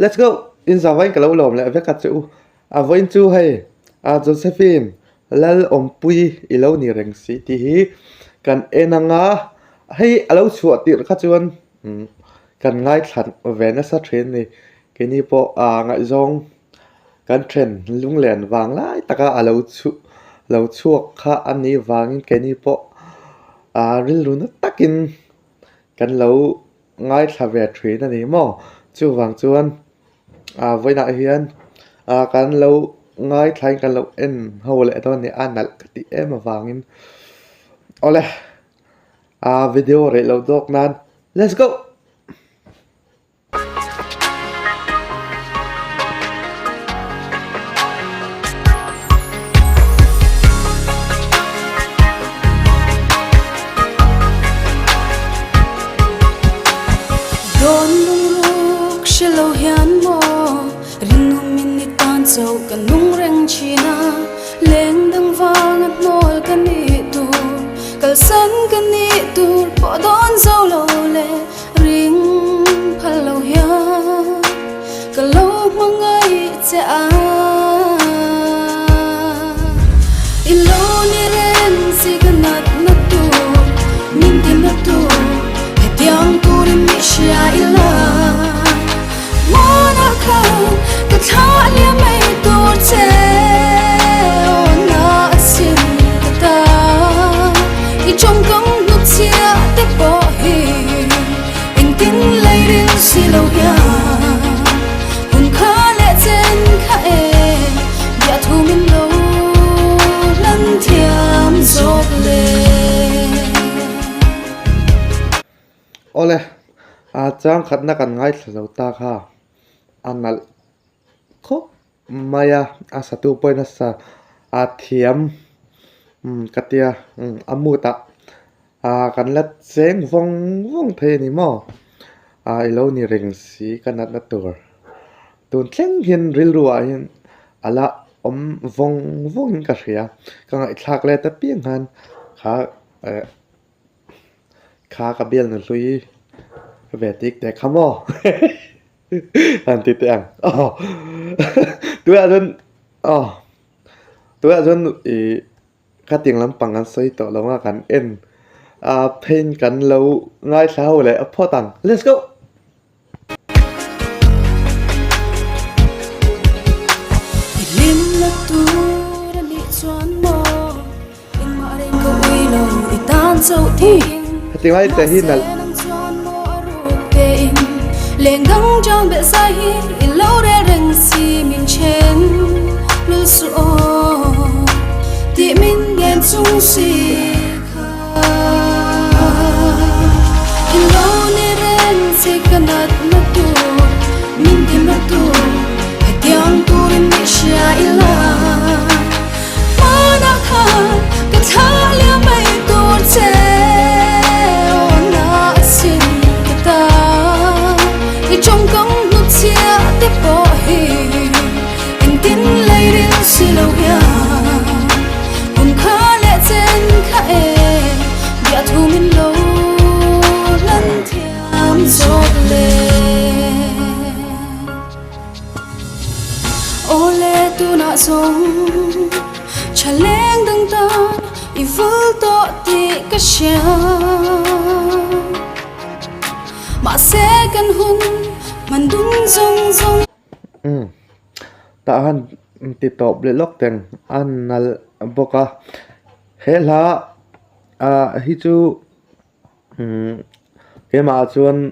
let's go in zawain kalau lom le ve ka chu avoin chu hai Josephine lal ompui ilo ni reng si ti hi kan enanga hei alo chuat tir kha chuan kan ngai thlan vena sa train ni keni po ngai zong kan tren lunglen wang lai taka alo chuak kha ani wangin keni po ril run takin kan lo ngai thave train ani mo chu wang chuan voina hian kan lo ngai thlain kan lo en hole to ni anal ti em wangin ole video re lo dok nan let's go Shelo hian mo ring minute tan so kan nung reng china leng dang wang at nol kan ni tu kal san kan ni tu po don zo lo le ring phalo hian kalo mangai che ilo ni ren si ganat na tu min tin na tu hetiang tu rin mi sha ila个他也没多见，那心的他，一种更怒气的波音，因定来人是路呀，hun可来真可爱，也图明路能甜做嘞。ole chang khat na kan ngai thlo ta kha anal khop maya asatu poina sa thiam katia amuta kan lat seng vong the ni mo ilo ni reng si kanat na tur tun thleng hin ril ruwa hin ala vong ka hria ka ngai thlak le ta piang han kha ka bial na lui vetik te khamo anti tiang tua don ka ting lampang an soi to longa kan en pen kan lo ngai thlau le photang let's go lim la tu ra li chuan mo in ma re ko ui lo i tan so thi ting lai te hi nal lên găng trong bể say lâu để rừng si mình chen lưu số thì mình ghen chung si lâu để rừng si kanat na tu mình tìm na tu hay tiếng tu đến mình share ila mana khan cái thà liam mây tu che trong công nút chia tiếp bỏ hình anh tin lấy đến si lâu ya hùng khá lẽ trên khá em bịa thu mình lâu lần thiam giọt lệ ô lệ tu nạ giống chả leng đừng tan y vỡ tọ tị cả xa mà sẽ cần hun man dun zong ta han ti top le lok teng anal boka hela hi chu ke ma chuan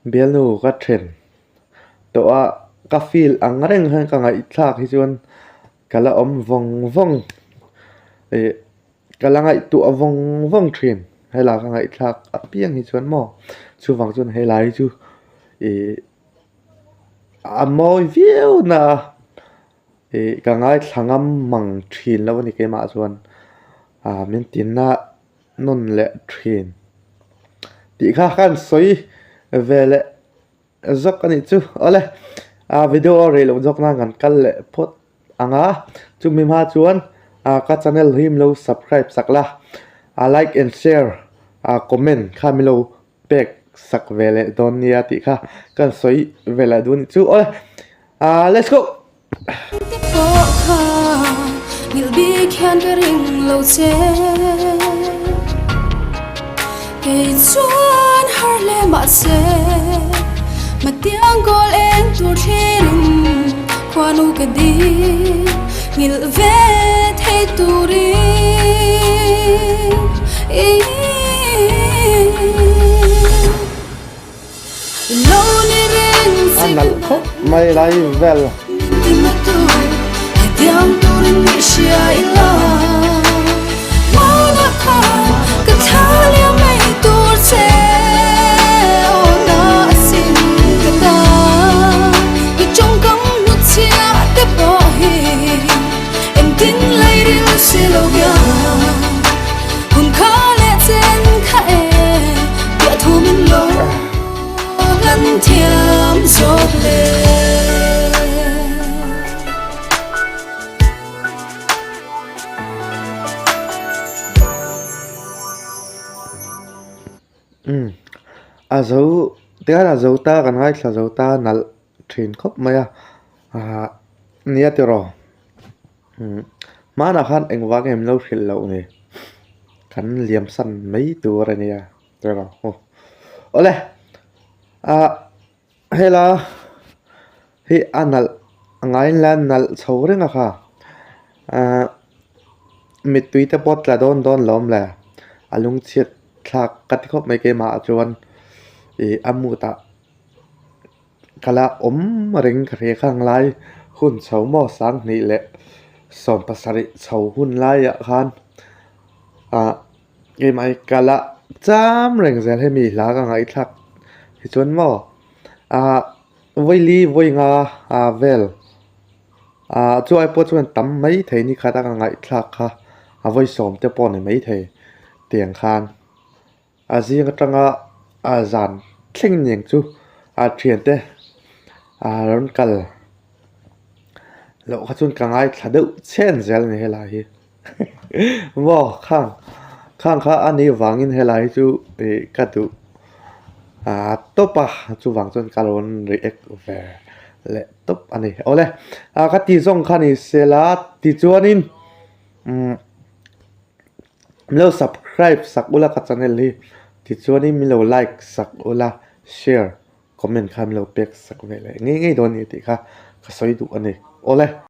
belnu ka thren to ka feel angreng han ka ngai thlak hi chuan kala vong kala ngai tu vong thren hela ka ngai thlak apiang hi chuan mo chu wang chuan helai chu moi view na ka ngai thlangam mang thin lo ni ke ma chuan min tin na non le thin ti kha kan soi vele zok ani chu ole video re lo jok na ngan kal le phot anga chu mi ma chuan ka channel him lo subscribe sakla like and share comment khamilo pek สักเวลดอนเนี่ยติค่ะกันสวยเวลาดูนี่จูโอ้ยlet's go te po kha ngil bi khan ka ring lo che ke chuan har le ma se ma tiang gol en tu thin kwanu ka di ngil ve thei tu ri lo ni ring anal ko mai lai vel Timatu, hediam turin nisya ila. Wala ka, katalya may turse. Ona asin kata, ichong kang nutsia te pohi. Em tin lay ril silogya. Hun ka le zen ka e, bia thu min lo. Gan thiam zot le. azo tiara zota kan ngai thla zota nal thin khop maya nia te ro mana khan engwa em lo khil lo ni kan liam san mai tur ania te ro ole hela hi anal ngai lan nal chhorenga kha mitui te pot la don lom la alung chiat thak kat khop mai ke ma chuan amuta kala ring khre khang lai hun chho mo sang ni le som pasari chho hun lai ya khan ge mai kala cham reng zel he mi la ka ngai thak hi chuan mo voili voinga vel chu ai po chuan tam mai thei ni khata ka ngai thak kha voi som te pon mai thei tiang khan azing atanga azan thleng ning chu thian te ron kal lo khachun kangai thladeu chen zel ni hela hi wo khang kha ani wangin hela hi chu katu topa chu wang chon kalon react ve le top ani ole ka ti zong khani sela ti chuanin lo subscribe sak ula ka channel hi ti chuanin mi lo like sak ula share comment kham lo pek sak vele ngai don ni ti kha ka soi du ani ole